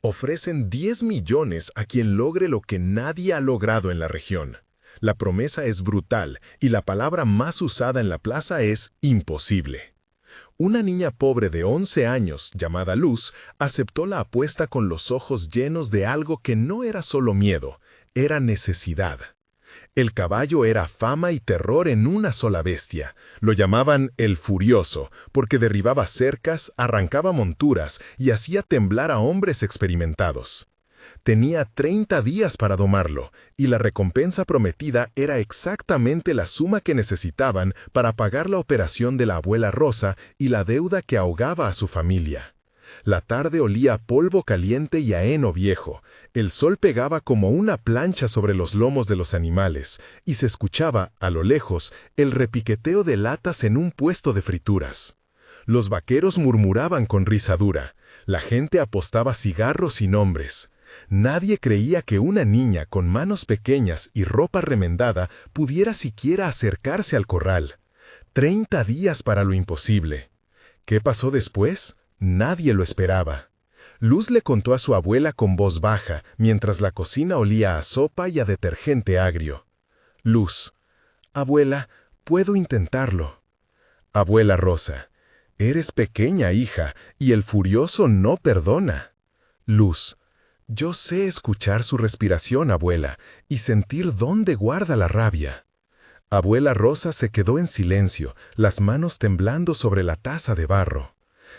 Ofrecen 10 millones a quien logre lo que nadie ha logrado en la región. La promesa es brutal y la palabra más usada en la plaza es imposible. Una niña pobre de 11 años, llamada Luz, aceptó la apuesta con los ojos llenos de algo que no era solo miedo, era necesidad. El caballo era fama y terror en una sola bestia. Lo llamaban el Furioso, porque derribaba cercas, arrancaba monturas y hacía temblar a hombres experimentados. Tenía 30 días para domarlo, y la recompensa prometida era exactamente la suma que necesitaban para pagar la operación de la abuela Rosa y la deuda que ahogaba a su familia. La tarde olía a polvo caliente y a heno viejo. El sol pegaba como una plancha sobre los lomos de los animales, y se escuchaba, a lo lejos, el repiqueteo de latas en un puesto de frituras. Los vaqueros murmuraban con risa dura. La gente apostaba cigarros y nombres. Nadie creía que una niña con manos pequeñas y ropa remendada pudiera siquiera acercarse al corral. 30 días para lo imposible. ¿Qué pasó después? Nadie lo esperaba. Luz le contó a su abuela con voz baja, mientras la cocina olía a sopa y a detergente agrio. Luz: abuela, puedo intentarlo. Abuela Rosa: eres pequeña, hija, y el Furioso no perdona. Luz: yo sé escuchar su respiración, abuela, y sentir dónde guarda la rabia. Abuela Rosa se quedó en silencio, las manos temblando sobre la taza de barro.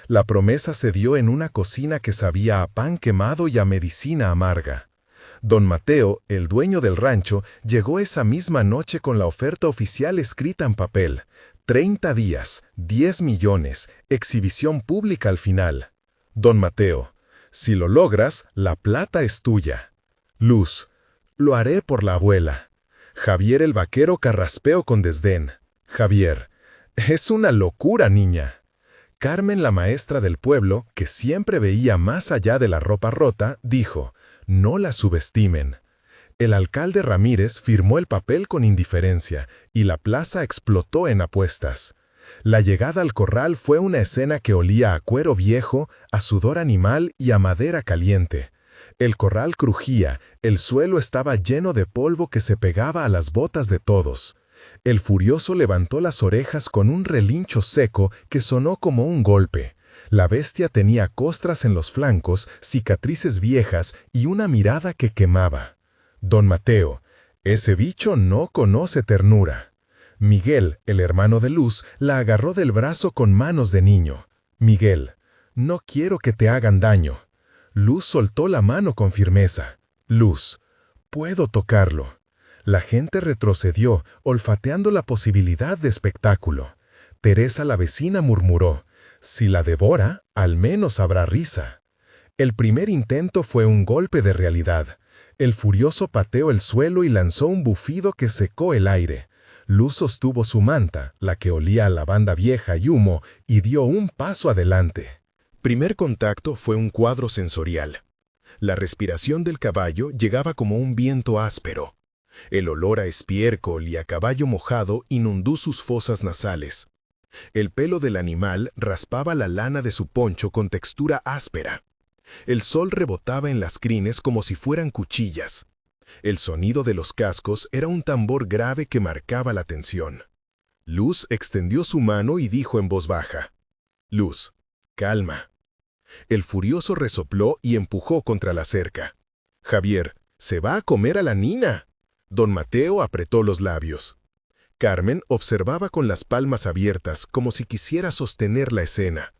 La promesa se dio en una cocina que sabía a pan quemado y a medicina amarga. Don Mateo, el dueño del rancho, llegó esa misma noche con la oferta oficial escrita en papel. 30 días, 10 millones, exhibición pública al final. Don Mateo: si lo logras, la plata es tuya. Luz: lo haré por la abuela. Javier el vaquero carraspeó con desdén. Javier: es una locura, niña. Carmen, la maestra del pueblo, que siempre veía más allá de la ropa rota, dijo: no la subestimen. El alcalde Ramírez firmó el papel con indiferencia, y la plaza explotó en apuestas. La llegada al corral fue una escena que olía a cuero viejo, a sudor animal y a madera caliente. El corral crujía, el suelo estaba lleno de polvo que se pegaba a las botas de todos. El Furioso levantó las orejas con un relincho seco que sonó como un golpe. La bestia tenía costras en los flancos, cicatrices viejas y una mirada que quemaba. Don Mateo: ese bicho no conoce ternura. Miguel, el hermano de Luz, la agarró del brazo con manos de niño. Miguel: no quiero que te hagan daño. Luz soltó la mano con firmeza. Luz: puedo tocarlo. La gente retrocedió, olfateando la posibilidad de espectáculo. Teresa la vecina murmuró: si la devora, al menos habrá risa. El primer intento fue un golpe de realidad. El Furioso pateó el suelo y lanzó un bufido que secó el aire. Luz sostuvo su manta, la que olía a lavanda vieja y humo, y dio un paso adelante. Primer contacto fue un cuadro sensorial. La respiración del caballo llegaba como un viento áspero. El olor a estiércol y a caballo mojado inundó sus fosas nasales. El pelo del animal raspaba la lana de su poncho con textura áspera. El sol rebotaba en las crines como si fueran cuchillas. El sonido de los cascos era un tambor grave que marcaba la tensión. Luz extendió su mano y dijo en voz baja: Luz, calma. El Furioso resopló y empujó contra la cerca. Javier: se va a comer a la nina. Don Mateo apretó los labios. Carmen observaba con las palmas abiertas, como si quisiera sostener la escena.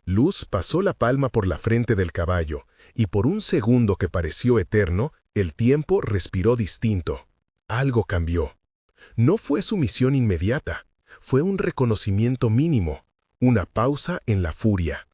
Luz pasó la palma por la frente del caballo, y por un segundo que pareció eterno, el tiempo respiró distinto. Algo cambió. No fue sumisión inmediata, fue un reconocimiento mínimo, una pausa en la furia.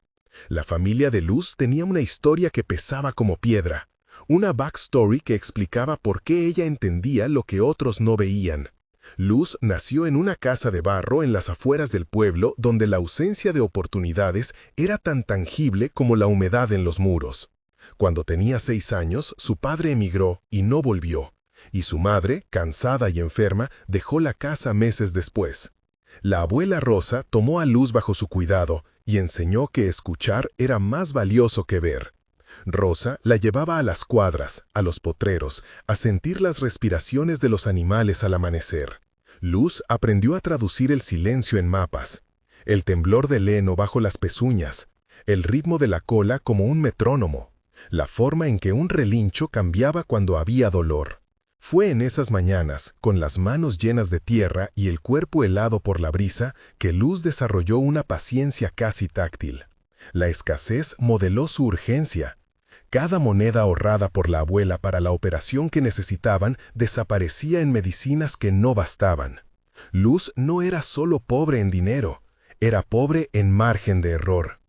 La familia de Luz tenía una historia que pesaba como piedra, una backstory que explicaba por qué ella entendía lo que otros no veían. Luz nació en una casa de barro en las afueras del pueblo donde la ausencia de oportunidades era tan tangible como la humedad en los muros. Cuando tenía 6 años, su padre emigró y no volvió, y su madre, cansada y enferma, dejó la casa meses después. La abuela Rosa tomó a Luz bajo su cuidado y enseñó que escuchar era más valioso que ver. Rosa la llevaba a las cuadras, a los potreros, a sentir las respiraciones de los animales al amanecer. Luz aprendió a traducir el silencio en mapas, el temblor del heno bajo las pezuñas, el ritmo de la cola como un metrónomo, la forma en que un relincho cambiaba cuando había dolor. Fue en esas mañanas, con las manos llenas de tierra y el cuerpo helado por la brisa, que Luz desarrolló una paciencia casi táctil. La escasez modeló su urgencia. Cada moneda ahorrada por la abuela para la operación que necesitaban desaparecía en medicinas que no bastaban. Luz no era solo pobre en dinero, era pobre en margen de error.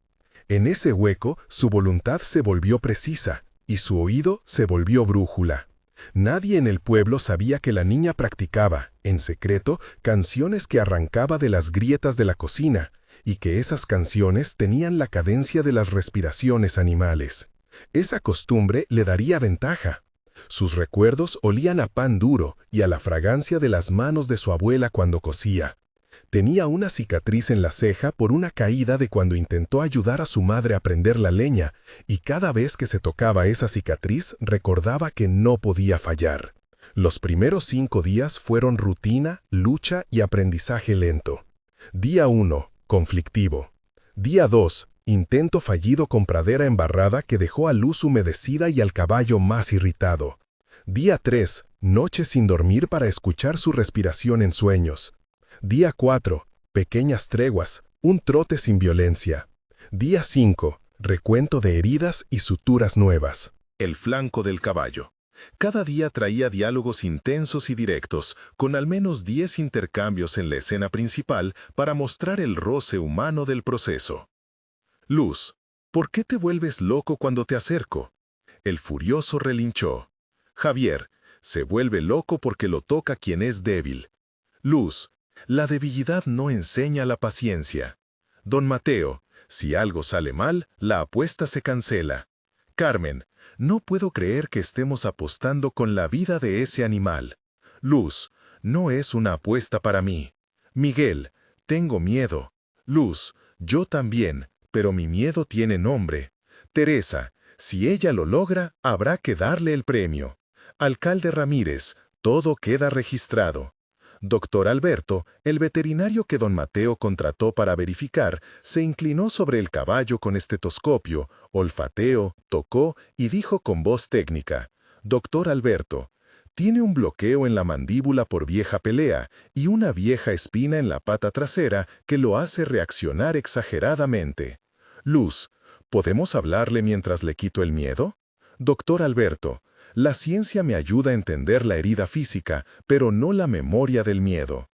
En ese hueco, su voluntad se volvió precisa y su oído se volvió brújula. Nadie en el pueblo sabía que la niña practicaba, en secreto, canciones que arrancaba de las grietas de la cocina y que esas canciones tenían la cadencia de las respiraciones animales. Esa costumbre le daría ventaja. Sus recuerdos olían a pan duro y a la fragancia de las manos de su abuela cuando cosía. Tenía una cicatriz en la ceja por una caída de cuando intentó ayudar a su madre a prender la leña, y cada vez que se tocaba esa cicatriz recordaba que no podía fallar. Los primeros 5 días fueron rutina, lucha y aprendizaje lento. Día 1, conflictivo. Día 2, intento fallido con pradera embarrada que dejó a Luz humedecida y al caballo más irritado. Día 3, noche sin dormir para escuchar su respiración en sueños. Día 4, pequeñas treguas, un trote sin violencia. Día 5, recuento de heridas y suturas nuevas. El flanco del caballo. Cada día traía diálogos intensos y directos, con al menos 10 intercambios en la escena principal para mostrar el roce humano del proceso. Luz, ¿por qué te vuelves loco cuando te acerco? El furioso relinchó. Javier, se vuelve loco porque lo toca quien es débil. Luz, la debilidad no enseña la paciencia. Don Mateo, si algo sale mal, la apuesta se cancela. Carmen, no puedo creer que estemos apostando con la vida de ese animal. Luz, no es una apuesta para mí. Miguel, tengo miedo. Luz, yo también, pero mi miedo tiene nombre. Teresa, si ella lo logra, habrá que darle el premio. Alcalde Ramírez, todo queda registrado. Doctor Alberto, el veterinario que don Mateo contrató para verificar, se inclinó sobre el caballo con estetoscopio, olfateó, tocó y dijo con voz técnica: Doctor Alberto, tiene un bloqueo en la mandíbula por vieja pelea y una vieja espina en la pata trasera que lo hace reaccionar exageradamente. Luz, ¿podemos hablarle mientras le quito el miedo? Doctor Alberto, la ciencia me ayuda a entender la herida física, pero no la memoria del miedo.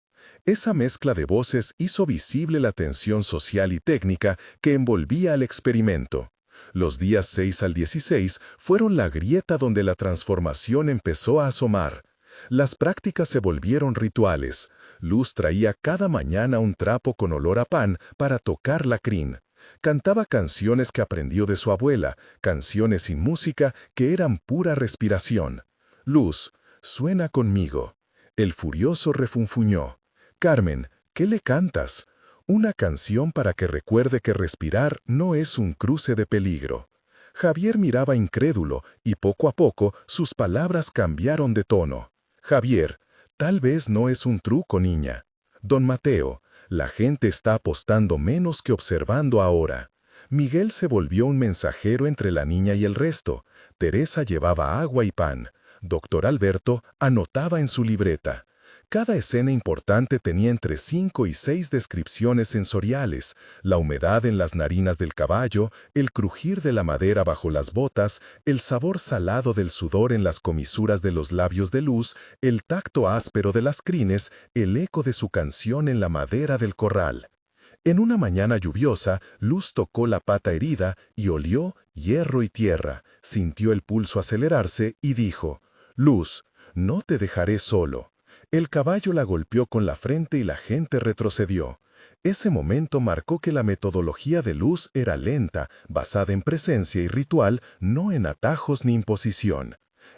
Esa mezcla de voces hizo visible la tensión social y técnica que envolvía al experimento. Los días 6 al 16 fueron la grieta donde la transformación empezó a asomar. Las prácticas se volvieron rituales. Luz traía cada mañana un trapo con olor a pan para tocar la crin. Cantaba canciones que aprendió de su abuela, canciones sin música que eran pura respiración. Luz, suena conmigo. El furioso refunfuñó. Carmen, ¿qué le cantas? Una canción para que recuerde que respirar no es un cruce de peligro. Javier miraba incrédulo y poco a poco sus palabras cambiaron de tono. Javier, tal vez no es un truco, niña. Don Mateo, la gente está apostando menos que observando ahora. Miguel se volvió un mensajero entre la niña y el resto. Teresa llevaba agua y pan. Doctor Alberto anotaba en su libreta. Cada escena importante tenía entre 5 y 6 descripciones sensoriales: la humedad en las narinas del caballo, el crujir de la madera bajo las botas, el sabor salado del sudor en las comisuras de los labios de Luz, el tacto áspero de las crines, el eco de su canción en la madera del corral. En una mañana lluviosa, Luz tocó la pata herida y olió hierro y tierra, sintió el pulso acelerarse y dijo: Luz, no te dejaré solo. El caballo la golpeó con la frente y la gente retrocedió. Ese momento marcó que la metodología de Luz era lenta, basada en presencia y ritual, no en atajos ni imposición.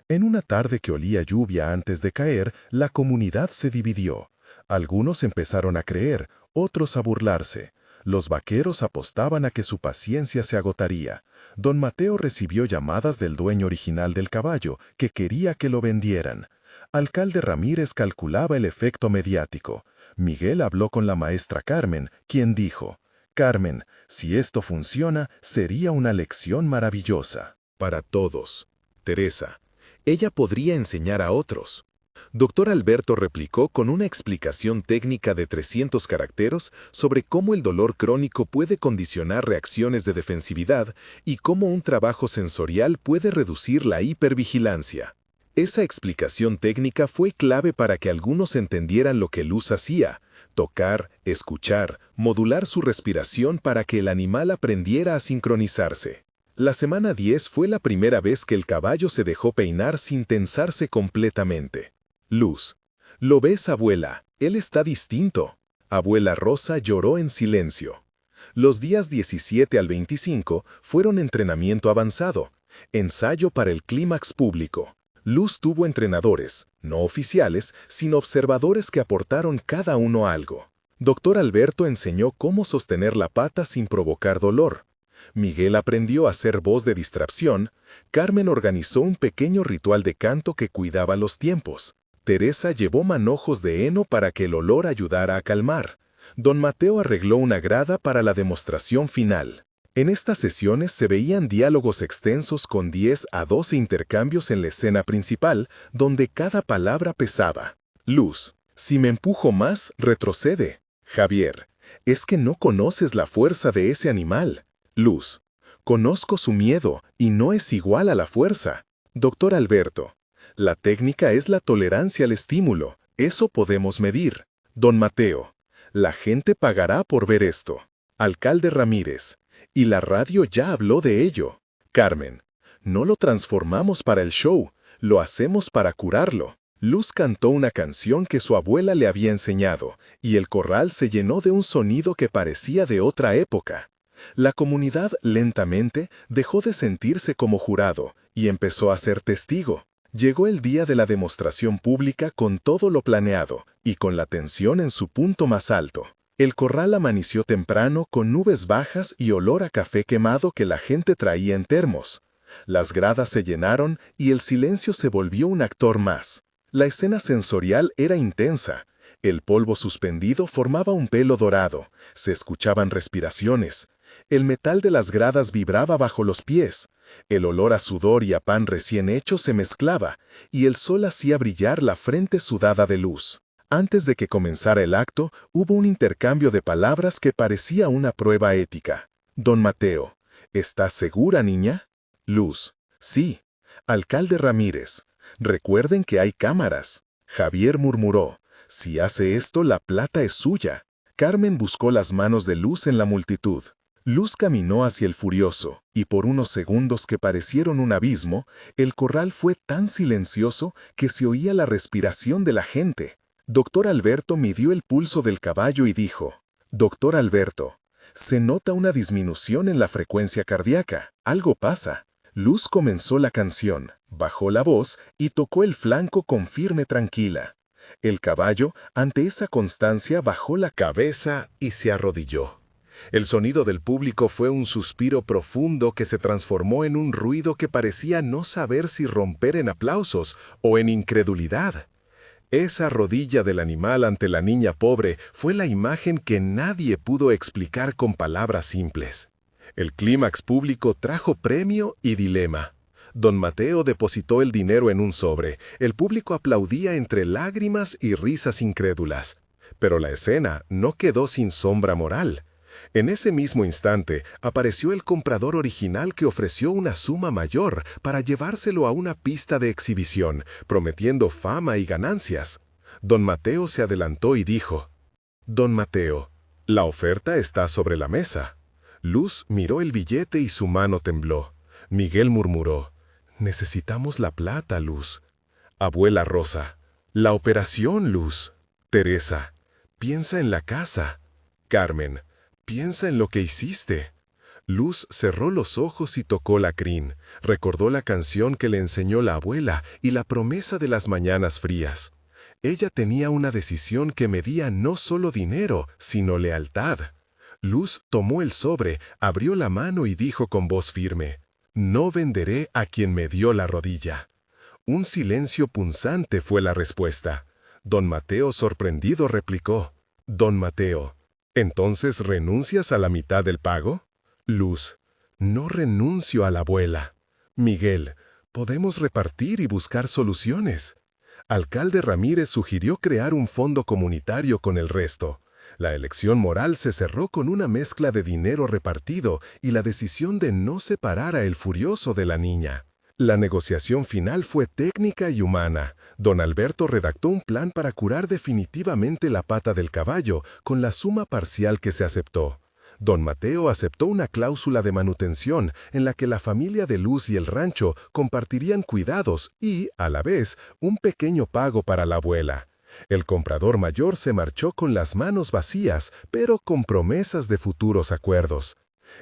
En una tarde que olía lluvia antes de caer, la comunidad se dividió. Algunos empezaron a creer, otros a burlarse. Los vaqueros apostaban a que su paciencia se agotaría. Don Mateo recibió llamadas del dueño original del caballo, que quería que lo vendieran. Alcalde Ramírez calculaba el efecto mediático. Miguel habló con la maestra Carmen, quien dijo: «Carmen, si esto funciona, sería una lección maravillosa». Para todos. Teresa. Ella podría enseñar a otros. Doctor Alberto replicó con una explicación técnica de 300 caracteres sobre cómo el dolor crónico puede condicionar reacciones de defensividad y cómo un trabajo sensorial puede reducir la hipervigilancia. Esa explicación técnica fue clave para que algunos entendieran lo que Luz hacía: tocar, escuchar, modular su respiración para que el animal aprendiera a sincronizarse. La semana 10 fue la primera vez que el caballo se dejó peinar sin tensarse completamente. Luz. «¿Lo ves, abuela? Él está distinto». Abuela Rosa lloró en silencio. Los días 17 al 25 fueron entrenamiento avanzado, ensayo para el clímax público. Luz tuvo entrenadores, no oficiales, sino observadores que aportaron cada uno algo. Doctor Alberto enseñó cómo sostener la pata sin provocar dolor. Miguel aprendió a hacer voz de distracción. Carmen organizó un pequeño ritual de canto que cuidaba los tiempos. Teresa llevó manojos de heno para que el olor ayudara a calmar. Don Mateo arregló una grada para la demostración final. En estas sesiones se veían diálogos extensos con 10 a 12 intercambios en la escena principal, donde cada palabra pesaba. Luz. «Si me empujo más, retrocede». Javier. «Es que no conoces la fuerza de ese animal». Luz. «Conozco su miedo y no es igual a la fuerza». Doctor Alberto. «La técnica es la tolerancia al estímulo. Eso podemos medir». Don Mateo. «La gente pagará por ver esto». Alcalde Ramírez. «Y la radio ya habló de ello». Carmen. «No lo transformamos para el show, lo hacemos para curarlo». Luz cantó una canción que su abuela le había enseñado, y el corral se llenó de un sonido que parecía de otra época. La comunidad lentamente dejó de sentirse como jurado y empezó a ser testigo. Llegó el día de la demostración pública con todo lo planeado y con la tensión en su punto más alto. El corral amaneció temprano con nubes bajas y olor a café quemado que la gente traía en termos. Las gradas se llenaron y el silencio se volvió un actor más. La escena sensorial era intensa. El polvo suspendido formaba un velo dorado. Se escuchaban respiraciones. El metal de las gradas vibraba bajo los pies. El olor a sudor y a pan recién hecho se mezclaba, y el sol hacía brillar la frente sudada de Luz. Antes de que comenzara el acto, hubo un intercambio de palabras que parecía una prueba ética. Don Mateo. ¿Estás segura, niña? Luz. Sí. Alcalde Ramírez. Recuerden que hay cámaras. Javier murmuró. Si hace esto, la plata es suya. Carmen buscó las manos de Luz en la multitud. Luz caminó hacia el furioso, y por unos segundos que parecieron un abismo, el corral fue tan silencioso que se oía la respiración de la gente. Doctor Alberto midió el pulso del caballo y dijo: «Doctor Alberto, se nota una disminución en la frecuencia cardíaca. Algo pasa». Luz comenzó la canción, bajó la voz y tocó el flanco con firme tranquila. El caballo, ante esa constancia, bajó la cabeza y se arrodilló. El sonido del público fue un suspiro profundo que se transformó en un ruido que parecía no saber si romper en aplausos o en incredulidad. Esa rodilla del animal ante la niña pobre fue la imagen que nadie pudo explicar con palabras simples. El clímax público trajo premio y dilema. Don Mateo depositó el dinero en un sobre. El público aplaudía entre lágrimas y risas incrédulas. Pero la escena no quedó sin sombra moral. En ese mismo instante apareció el comprador original que ofreció una suma mayor para llevárselo a una pista de exhibición, prometiendo fama y ganancias. Don Mateo se adelantó y dijo: «Don Mateo, la oferta está sobre la mesa». Luz miró el billete y su mano tembló. Miguel murmuró: «Necesitamos la plata, Luz». Abuela Rosa: «La operación, Luz». Teresa: «Piensa en la casa». Carmen: «Piensa en lo que hiciste». Luz cerró los ojos y tocó la crin. Recordó la canción que le enseñó la abuela y la promesa de las mañanas frías. Ella tenía una decisión que medía no solo dinero, sino lealtad. Luz tomó el sobre, abrió la mano y dijo con voz firme: «No venderé a quien me dio la rodilla». Un silencio punzante fue la respuesta. Don Mateo, sorprendido, replicó: «Don Mateo, ¿entonces renuncias a la mitad del pago?». Luz: «No renuncio a la abuela». Miguel: «Podemos repartir y buscar soluciones». Alcalde Ramírez sugirió crear un fondo comunitario con el resto. La elección moral se cerró con una mezcla de dinero repartido y la decisión de no separar a el furioso de la niña. La negociación final fue técnica y humana. Don Alberto redactó un plan para curar definitivamente la pata del caballo, con la suma parcial que se aceptó. Don Mateo aceptó una cláusula de manutención en la que la familia de Luz y el rancho compartirían cuidados y, a la vez, un pequeño pago para la abuela. El comprador mayor se marchó con las manos vacías, pero con promesas de futuros acuerdos.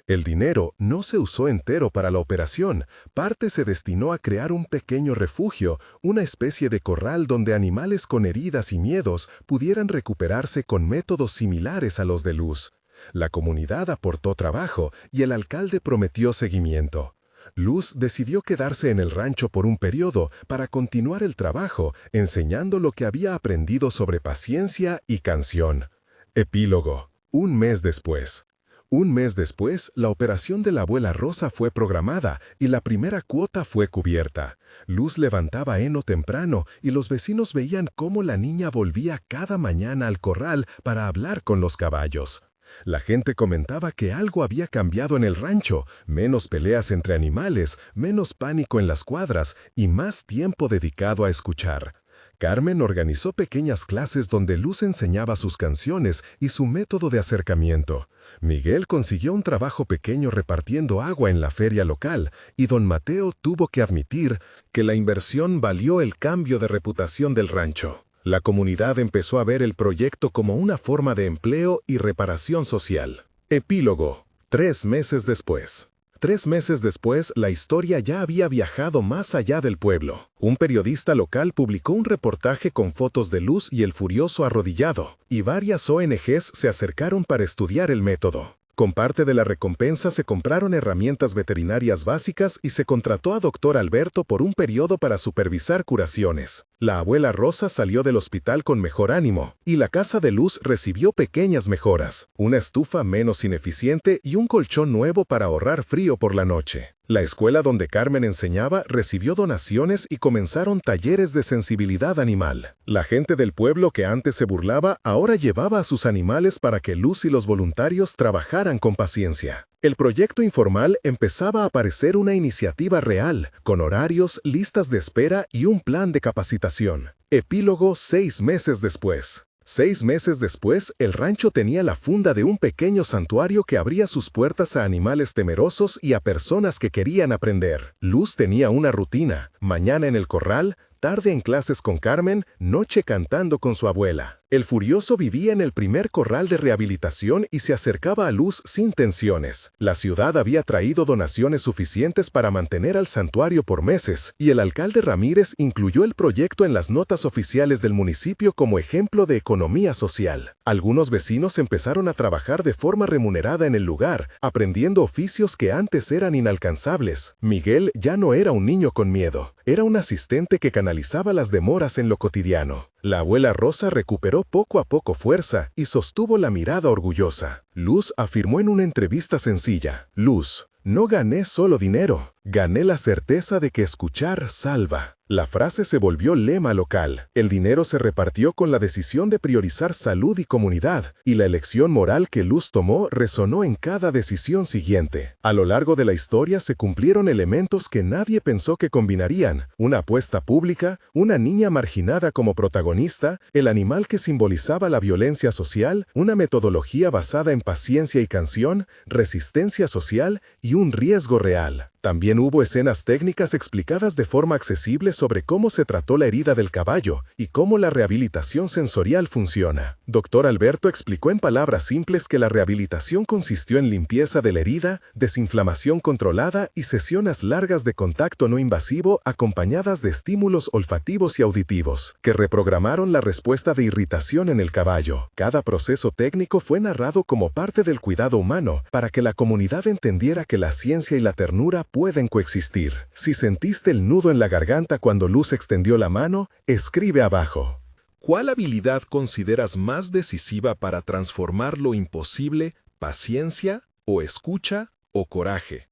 El dinero no se usó entero para la operación, parte se destinó a crear un pequeño refugio, una especie de corral donde animales con heridas y miedos pudieran recuperarse con métodos similares a los de Luz. La comunidad aportó trabajo y el alcalde prometió seguimiento. Luz decidió quedarse en el rancho por un periodo para continuar el trabajo, enseñando lo que había aprendido sobre paciencia y canción. Epílogo. Un mes después. Un mes después, la operación de la abuela Rosa fue programada y la primera cuota fue cubierta. Luz levantaba heno temprano y los vecinos veían cómo la niña volvía cada mañana al corral para hablar con los caballos. La gente comentaba que algo había cambiado en el rancho, menos peleas entre animales, menos pánico en las cuadras y más tiempo dedicado a escuchar. Carmen organizó pequeñas clases donde Luz enseñaba sus canciones y su método de acercamiento. Miguel consiguió un trabajo pequeño repartiendo agua en la feria local y don Mateo tuvo que admitir que la inversión valió el cambio de reputación del rancho. La comunidad empezó a ver el proyecto como una forma de empleo y reparación social. Epílogo. 3 meses después. 3 meses después, la historia ya había viajado más allá del pueblo. Un periodista local publicó un reportaje con fotos de Luz y el furioso arrodillado, y varias ONGs se acercaron para estudiar el método. Con parte de la recompensa se compraron herramientas veterinarias básicas y se contrató a Dr. Alberto por un periodo para supervisar curaciones. La abuela Rosa salió del hospital con mejor ánimo, y la casa de Luz recibió pequeñas mejoras, una estufa menos ineficiente y un colchón nuevo para ahorrar frío por la noche. La escuela donde Carmen enseñaba recibió donaciones y comenzaron talleres de sensibilidad animal. La gente del pueblo que antes se burlaba ahora llevaba a sus animales para que Luz y los voluntarios trabajaran con paciencia. El proyecto informal empezaba a parecer una iniciativa real, con horarios, listas de espera y un plan de capacitación. Epílogo 6 meses después. 6 meses después, el rancho tenía la funda de un pequeño santuario que abría sus puertas a animales temerosos y a personas que querían aprender. Luz tenía una rutina: mañana en el corral, tarde en clases con Carmen, noche cantando con su abuela. El furioso vivía en el primer corral de rehabilitación y se acercaba a Luz sin tensiones. La ciudad había traído donaciones suficientes para mantener al santuario por meses, y el alcalde Ramírez incluyó el proyecto en las notas oficiales del municipio como ejemplo de economía social. Algunos vecinos empezaron a trabajar de forma remunerada en el lugar, aprendiendo oficios que antes eran inalcanzables. Miguel ya no era un niño con miedo, era un asistente que canalizaba las demoras en lo cotidiano. La abuela Rosa recuperó poco a poco fuerza y sostuvo la mirada orgullosa. Luz afirmó en una entrevista sencilla: «Luz, no gané solo dinero, gané la certeza de que escuchar salva». La frase se volvió lema local. El dinero se repartió con la decisión de priorizar salud y comunidad, y la elección moral que Luz tomó resonó en cada decisión siguiente. A lo largo de la historia se cumplieron elementos que nadie pensó que combinarían: una apuesta pública, una niña marginada como protagonista, el animal que simbolizaba la violencia social, una metodología basada en paciencia y canción, resistencia social y un riesgo real. También hubo escenas técnicas explicadas de forma accesible sobre cómo se trató la herida del caballo y cómo la rehabilitación sensorial funciona. Dr. Alberto explicó en palabras simples que la rehabilitación consistió en limpieza de la herida, desinflamación controlada y sesiones largas de contacto no invasivo acompañadas de estímulos olfativos y auditivos, que reprogramaron la respuesta de irritación en el caballo. Cada proceso técnico fue narrado como parte del cuidado humano para que la comunidad entendiera que la ciencia y la ternura pueden coexistir. Si sentiste el nudo en la garganta cuando Luz extendió la mano, escribe abajo. ¿Cuál habilidad consideras más decisiva para transformar lo imposible, paciencia, o escucha, o coraje?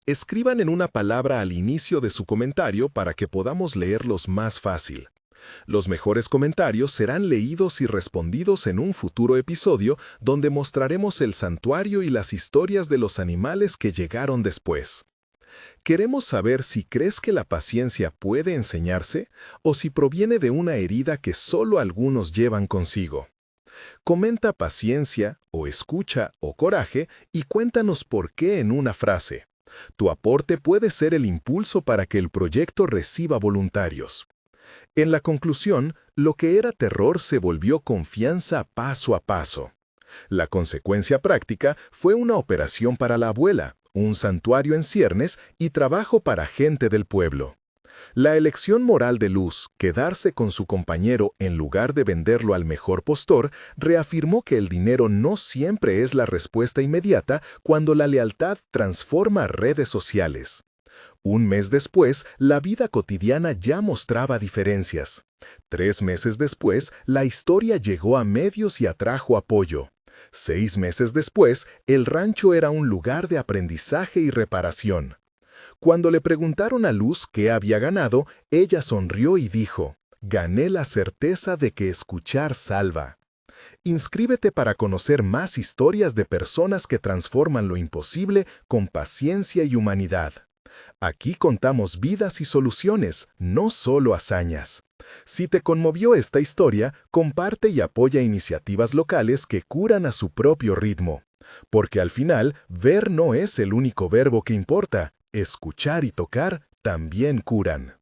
Escriban en una palabra al inicio de su comentario para que podamos leerlos más fácil. Los mejores comentarios serán leídos y respondidos en un futuro episodio donde mostraremos el santuario y las historias de los animales que llegaron después. Queremos saber si crees que la paciencia puede enseñarse o si proviene de una herida que solo algunos llevan consigo. Comenta paciencia, o escucha, o coraje y cuéntanos por qué en una frase. Tu aporte puede ser el impulso para que el proyecto reciba voluntarios. En la conclusión, lo que era terror se volvió confianza paso a paso. La consecuencia práctica fue una operación para la abuela, un santuario en ciernes y trabajo para gente del pueblo. La elección moral de Luz, quedarse con su compañero en lugar de venderlo al mejor postor, reafirmó que el dinero no siempre es la respuesta inmediata cuando la lealtad transforma redes sociales. Un mes después, la vida cotidiana ya mostraba diferencias. 3 meses después, la historia llegó a medios y atrajo apoyo. 6 meses después, el rancho era un lugar de aprendizaje y reparación. Cuando le preguntaron a Luz qué había ganado, ella sonrió y dijo: «Gané la certeza de que escuchar salva». Inscríbete para conocer más historias de personas que transforman lo imposible con paciencia y humanidad. Aquí contamos vidas y soluciones, no solo hazañas. Si te conmovió esta historia, comparte y apoya iniciativas locales que curan a su propio ritmo. Porque al final, ver no es el único verbo que importa, escuchar y tocar también curan.